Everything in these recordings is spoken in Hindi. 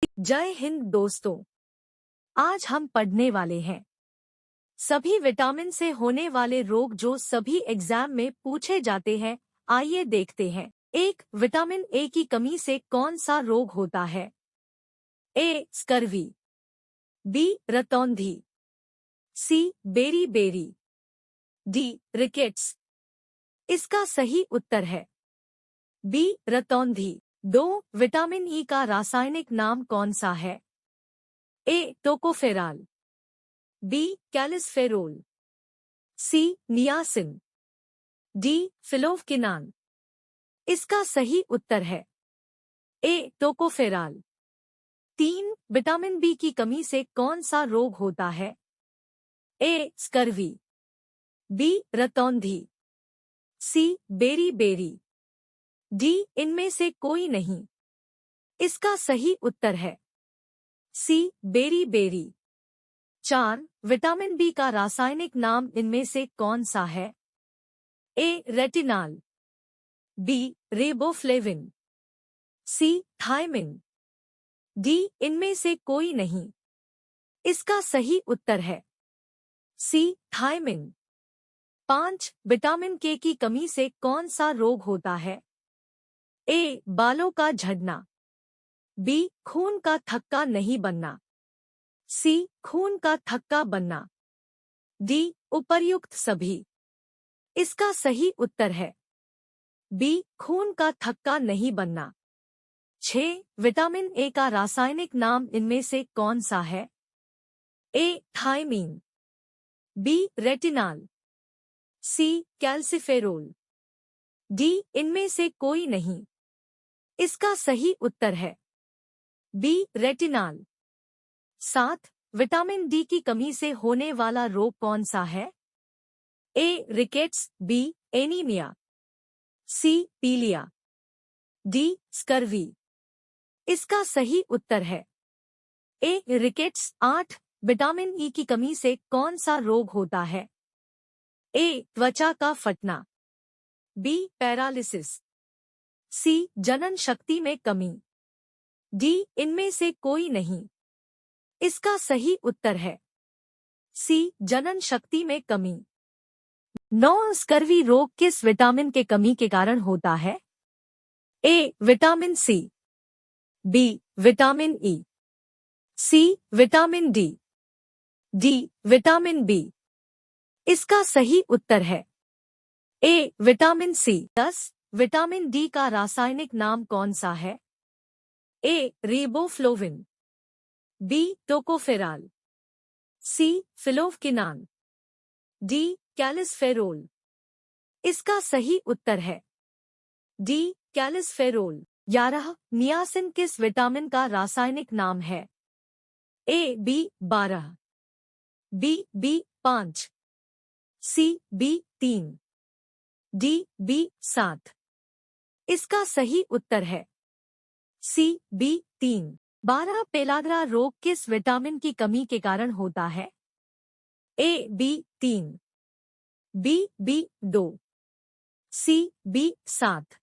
जय हिंद दोस्तों। आज हम पढ़ने वाले हैं सभी विटामिन से होने वाले रोग जो सभी एग्जाम में पूछे जाते हैं। आइए देखते हैं। एक, विटामिन ए की कमी से कौन सा रोग होता है? ए. Scurvy, B. रतौंधी, C. Beriberi, D. Rickets. इसका सही उत्तर है बी. रतौंधी। 2. विटामिन ई का रासायनिक नाम कौन सा है? A. Tocopherol, B. Calciferol, C. Niacin, D. Phylloquinone. इसका सही उत्तर है ए. टोकोफेराल। 3. विटामिन बी की कमी से कौन सा रोग होता है? ए. Scurvy, B. रतौंधी, सी. Beriberi, D. इनमें से कोई नहीं। इसका सही उत्तर है C. Beriberi. 4. Vitamin B का रासायनिक नाम इनमें से कौन सा है? A. Retinal, B. Riboflavin, C. Thiamine, D. इनमें से कोई नहीं। इसका सही उत्तर है सी. थायमिन। 5. विटामिन के की कमी से कौन सा रोग होता है? ए. बालों का झड़ना, बी. खून का थक्का नहीं बनना, सी. खून का थक्का बनना, डी. उपर्युक्त सभी। इसका सही उत्तर है बी. खून का थक्का नहीं बनना। 6. विटामिन ए का रासायनिक नाम इनमें से कौन सा है? A. Thiamine, B. Retinol, C. Calciferol, D. इनमें से कोई नहीं। इसका सही उत्तर है बी. रेटिनाल। 7. विटामिन डी की कमी से होने वाला रोग कौन सा है? A. Rickets, B. Anaemia, C. पीलिया, डी. स्कर्वी। इसका सही उत्तर है ए. रिकेट्स। 8. विटामिन ई की कमी से कौन सा रोग होता है? ए. त्वचा का फटना, बी. पैरालिसिस, सी. जनन शक्ति में कमी, डी. इनमें से कोई नहीं। इसका सही उत्तर है सी. जनन शक्ति में कमी। 9. स्कर्वी रोग किस विटामिन के कमी के कारण होता है? A. Vitamin C, B. Vitamin E, C. Vitamin D, D. Vitamin B. इसका सही उत्तर है A. Vitamin C. 10. Vitamin D का रासायनिक नाम कौन सा है? A. Riboflavin, B. Tocopherol, C. Phylloquinone, D. Calciferol. इसका सही उत्तर है डी. कैलिसफेरोल। 11. नियासिन किस विटामिन का रासायनिक नाम है? A. B. 12, B. B. 5, C. B. 3, D. B. 7। इसका सही उत्तर है सी. बी. 3। 12. पेलाग्रा रोग किस विटामिन की कमी के कारण होता है? A. B. 3, B. B. 2, C. B. 7,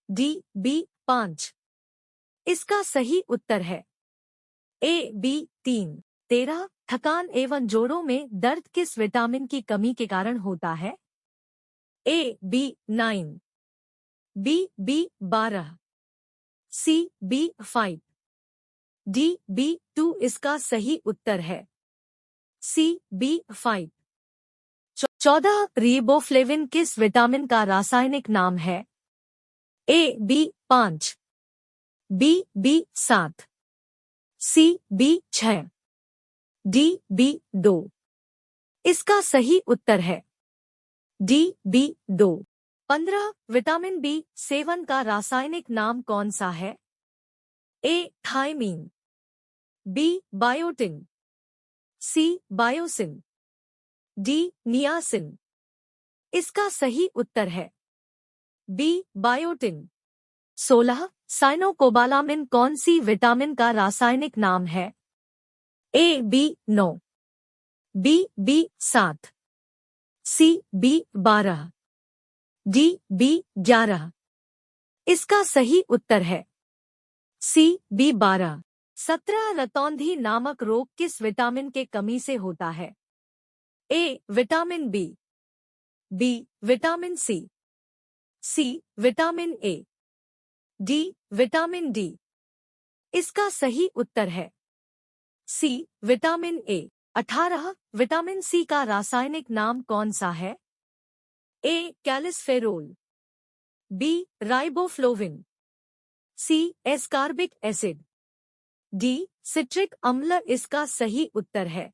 D. B. 5। इसका सही उत्तर है ए. बी. 3। 13. थकान एवं जोड़ों में दर्द किस विटामिन की कमी के कारण होता है? A. B. 9, B. B. 12, C. B. 5, D. B. 2। इसका सही उत्तर है सी. बी. 5। 14. रिबोफ्लेविन किस विटामिन का रासायनिक नाम है? A. B. 5, B. B. 7, C. B. 6, D. B. 2। इसका सही उत्तर है D. B. 2। 15. Vitamin B seven का रासायनिक नाम कौन सा है? A. Thiamine, B. Biotin, C. बायोसिन, डी. नियासिन। इसका सही उत्तर है बी. बायोटिन। 16. साइनोकोबालामिन कौन सी विटामिन का रासायनिक नाम है? A. B. 9, B. B. 7, C. B. 12, D. B. 11। इसका सही उत्तर है सी. बी. 12। 17 रतौंधी नामक रोग किस विटामिन के कमी से होता है? A vitamin B, B vitamin C vitamin A, D vitamin D. इसका सही उत्तर है सी विटामिन ए। 18 विटामिन सी का रासायनिक नाम कौन सा है? A calciferol, B riboflavin, C ascorbic acid, D citric अम्ल। इसका सही उत्तर है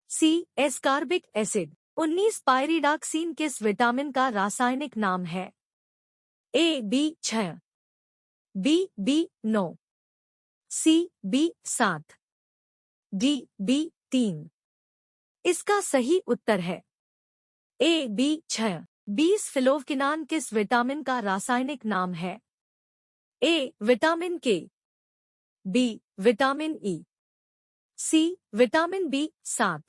सी एस्कार्बिक एसिड। 19 पायरिडॉक्सिन किस विटामिन का रासायनिक नाम है? A B 6, B 9, C B 7, D B 3। इसका सही उत्तर है ए बी 6। 20 फिलोक्विनान किस विटामिन का रासायनिक नाम है? A vitamin K, B vitamin E, C vitamin B 7,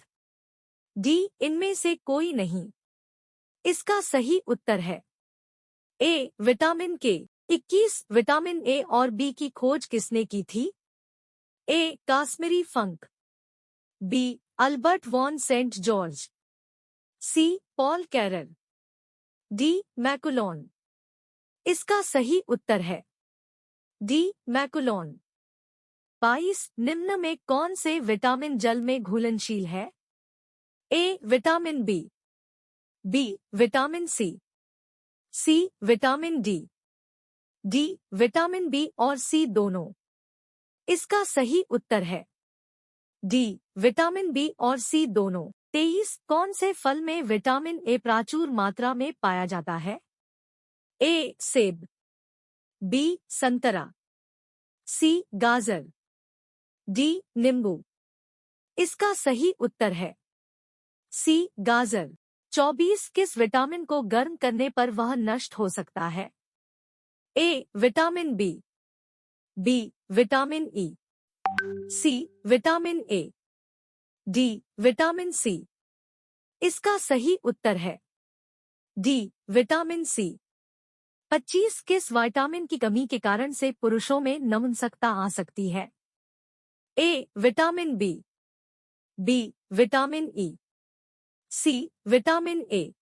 D इनमें से कोई नहीं। इसका सही उत्तर है ए विटामिन के। 21 विटामिन ए और बी की खोज किसने की थी? A Casimir Funk, B Albert von Szent Gyorgyi, C Paul Karrer, D McCollum. इसका सही उत्तर है डी मैकुलॉन। 22 निम्न में कौन से विटामिन जल में घुलनशील है? A vitamin B vitamin C vitamin D vitamin B और सी दोनों। इसका सही उत्तर है डी विटामिन बी और सी दोनों। 23 कौन से फल में विटामिन ए प्रचुर मात्रा में पाया जाता है? ए सेब, बी संतरा, सी गाजर, डी नींबू। इसका सही उत्तर है सी गाजर। 24 किस विटामिन को गर्म करने पर वह नष्ट हो सकता है? A vitamin B vitamin E, C vitamin A, D vitamin C. इसका सही उत्तर है डी विटामिन सी। 25 किस विटामिन की कमी के कारण से पुरुषों में नपुंसकता आ सकती है? A vitamin B vitamin E, C vitamin A,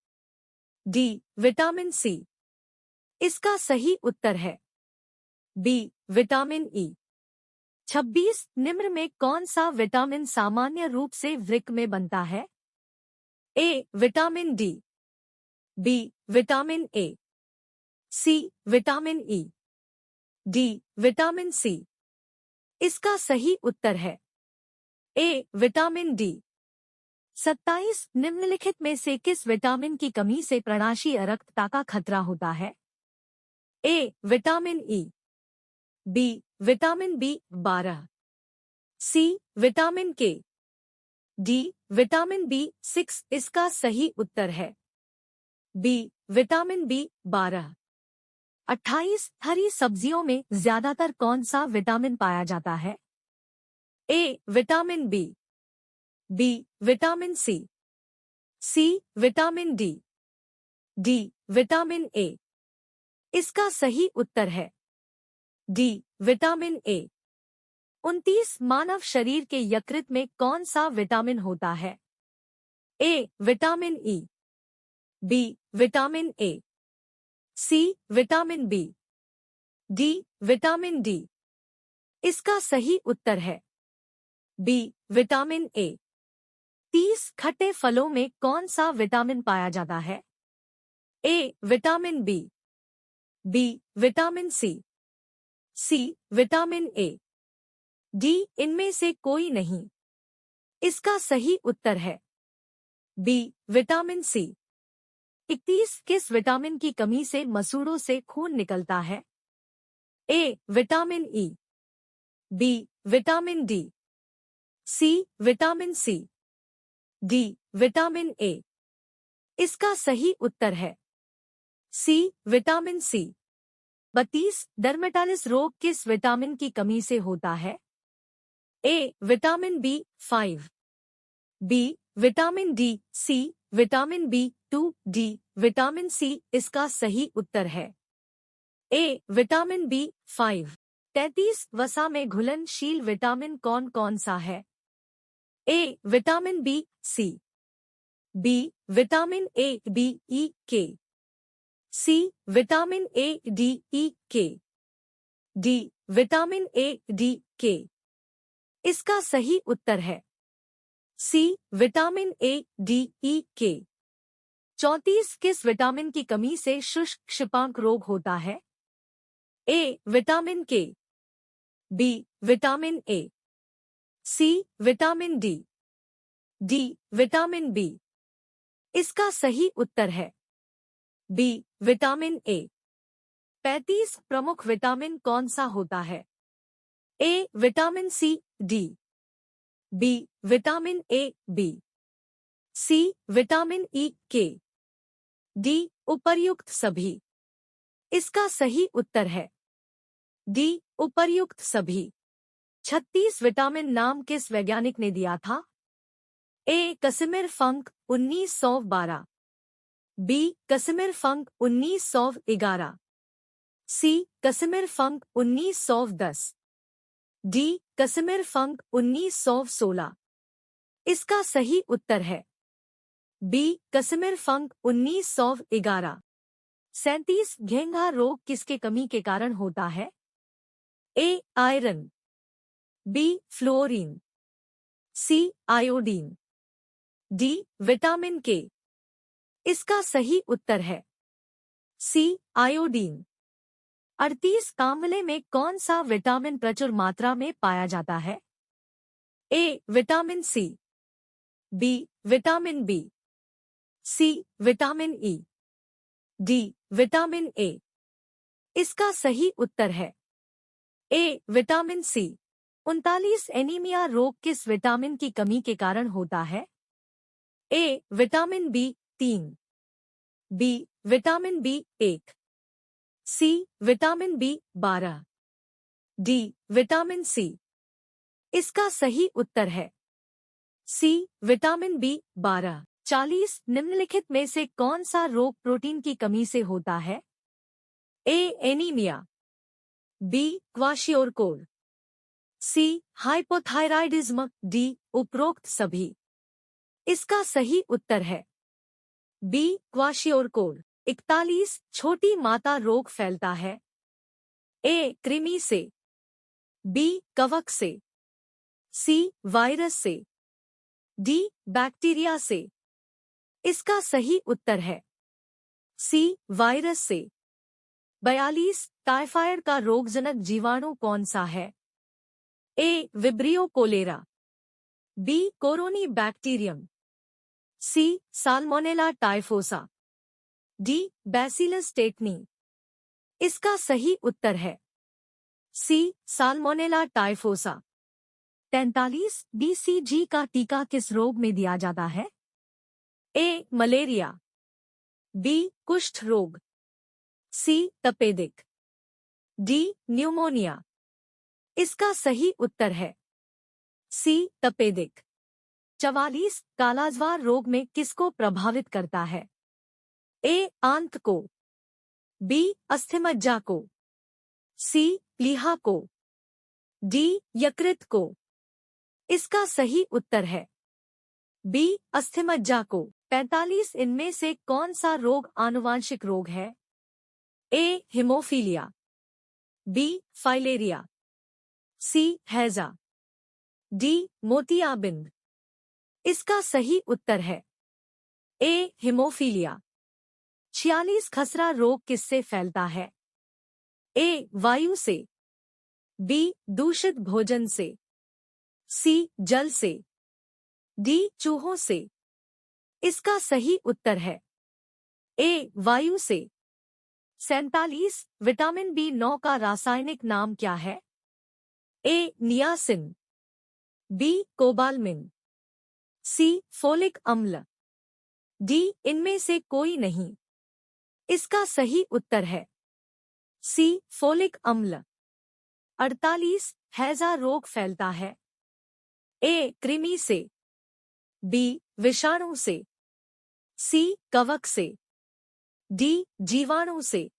D vitamin C. इसका सही उत्तर है बी विटामिन ई। 26 निम्न में कौन सा विटामिन सामान्य रूप से वृक्क में बनता है? A vitamin D, B vitamin A, C vitamin E, D vitamin C. इसका सही उत्तर है ए विटामिन डी। 27 निम्नलिखित में से किस विटामिन की कमी से पर्णाशीय रक्तता का खतरा होता है? A vitamin E, B vitamin B 12, C vitamin K, D vitamin B 6। इसका सही उत्तर है बी विटामिन बी 12। 28 हरी सब्जियों में ज्यादातर कौन सा विटामिन पाया जाता है? A vitamin B vitamin C vitamin D vitamin A. इसका सही उत्तर है डी विटामिन ए। 29 मानव शरीर के यकृत में कौन सा विटामिन होता है? A vitamin E, B vitamin A, C vitamin B, D vitamin D. इसका सही उत्तर है बी विटामिन ए। 30 खट्टे फलों में कौन सा विटामिन पाया जाता है? A vitamin B vitamin C vitamin A, D इनमें से कोई नहीं। इसका सही उत्तर है बी विटामिन सी। 31 किस विटामिन की कमी से मसूड़ों से खून निकलता है? A vitamin E, B vitamin D, C vitamin C, D vitamin A. इसका सही उत्तर है सी विटामिन सी। 32 डर्मेटालिस रोग किस विटामिन की कमी से होता है? A vitamin B 5, B vitamin D, C vitamin B 2, D vitamin C. इसका सही उत्तर है ए विटामिन बी 5। 33 वसा में घुलनशील विटामिन कौन कौन सा है? A vitamin B C, B vitamin A B E K, C vitamin A D E K, D vitamin A D के। इसका सही उत्तर है सी विटामिन ए डी ई के। 34 किस विटामिन की कमी से शुष्क क्षिपांक रोग होता है? A vitamin K, B vitamin A, C vitamin D, D vitamin B. इसका सही उत्तर है बी विटामिन ए। 35 प्रमुख विटामिन कौन सा होता है? A vitamin C D, B vitamin A B, C vitamin E K, D उपर्युक्त सभी। इसका सही उत्तर है डी उपर्युक्त सभी। 36 विटामिन नाम किस वैज्ञानिक ने दिया था? ए कसिमिर फंक 1912, बी कसिमिर फंक 1911, सी कसिमिर फंक 1910, डी कसिमिर फंक 1916। इसका सही उत्तर है बी कसिमिर फंक 1911। 37 घेंघा रोग किसके कमी के कारण होता है? ए आयरन, बी फ्लोरीन, सी आयोडीन, डी विटामिन के। इसका सही उत्तर है सी आयोडीन। 38 कांवले में कौन सा विटामिन प्रचुर मात्रा में पाया जाता है? A vitamin C, B vitamin B, C vitamin E, D vitamin A. इसका सही उत्तर है ए विटामिन सी। 39 एनीमिया रोग किस विटामिन की कमी के कारण होता है? A vitamin B 3, B vitamin B 1, C vitamin B 12, D vitamin C. इसका सही उत्तर है सी विटामिन बी 12। 40 निम्नलिखित में से कौन सा रोग प्रोटीन की कमी से होता है? ए एनीमिया, बी क्वाशियोरकोर, सी हाइपोथायराइडिज्म, डी उपरोक्त सभी। इसका सही उत्तर है बी क्वाशियोरकोर। 41 छोटी माता रोग फैलता है? ए कृमि से, बी कवक से, सी वायरस से, डी बैक्टीरिया से। इसका सही उत्तर है सी वायरस से। 42 टाइफाइड का रोगजनक जीवाणु कौन सा है? ए विब्रियो कोलेरा, बी कोरोनी बैक्टीरियम, सी साल्मोनेला टाइफोसा, डी बैसिलस टेटनी। इसका सही उत्तर है सी साल्मोनेला टाइफोसा। 43 बीसीजी का टीका किस रोग में दिया जाता है? ए मलेरिया, बी कुष्ठ रोग, सी तपेदिक, डी न्यूमोनिया। इसका सही उत्तर है सी तपेदिक। 44 कालाज्वार रोग में किसको प्रभावित करता है? ए आंत को, बी अस्थिमज्जा को, सी प्लीहा को, डी यकृत को। इसका सही उत्तर है बी अस्थिमज्जा को। 45 इनमें से कौन सा रोग आनुवांशिक रोग है? ए हिमोफीलिया, बी फाइलेरिया, सी हैजा, डी मोतियाबिंद। इसका सही उत्तर है ए हिमोफीलिया। 46 खसरा रोग किससे फैलता है? ए वायु से, बी दूषित भोजन से, सी जल से, डी चूहों से। इसका सही उत्तर है ए वायु से। 47 विटामिन B9 का रासायनिक नाम क्या है? ए niacin, B cobalamin, C folic अम्ल, डी इनमें से कोई नहीं। इसका सही उत्तर है सी फोलिक अम्ल। 48 हैजा रोग फैलता है? ए कृमि से, बी विषाणु से, सी कवक से, डी जीवाणु से।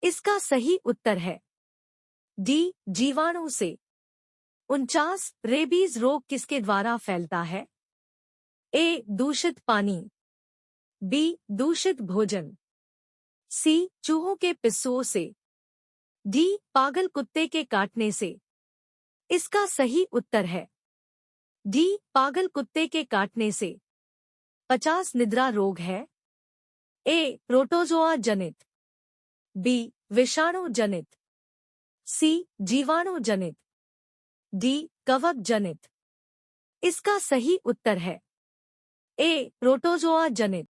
इसका सही उत्तर है डी जीवाणु से। 49 रेबीज रोग किसके द्वारा फैलता है? ए दूषित पानी, बी दूषित भोजन, सी चूहों के पिस्सुओं से, डी पागल कुत्ते के काटने से। इसका सही उत्तर है डी पागल कुत्ते के काटने से। 50 निद्रा रोग है? ए प्रोटोजोआ जनित, बी विषाणु जनित, सी जीवाणु जनित, डी कवक जनित। इसका सही उत्तर है ए प्रोटोजोआ जनित।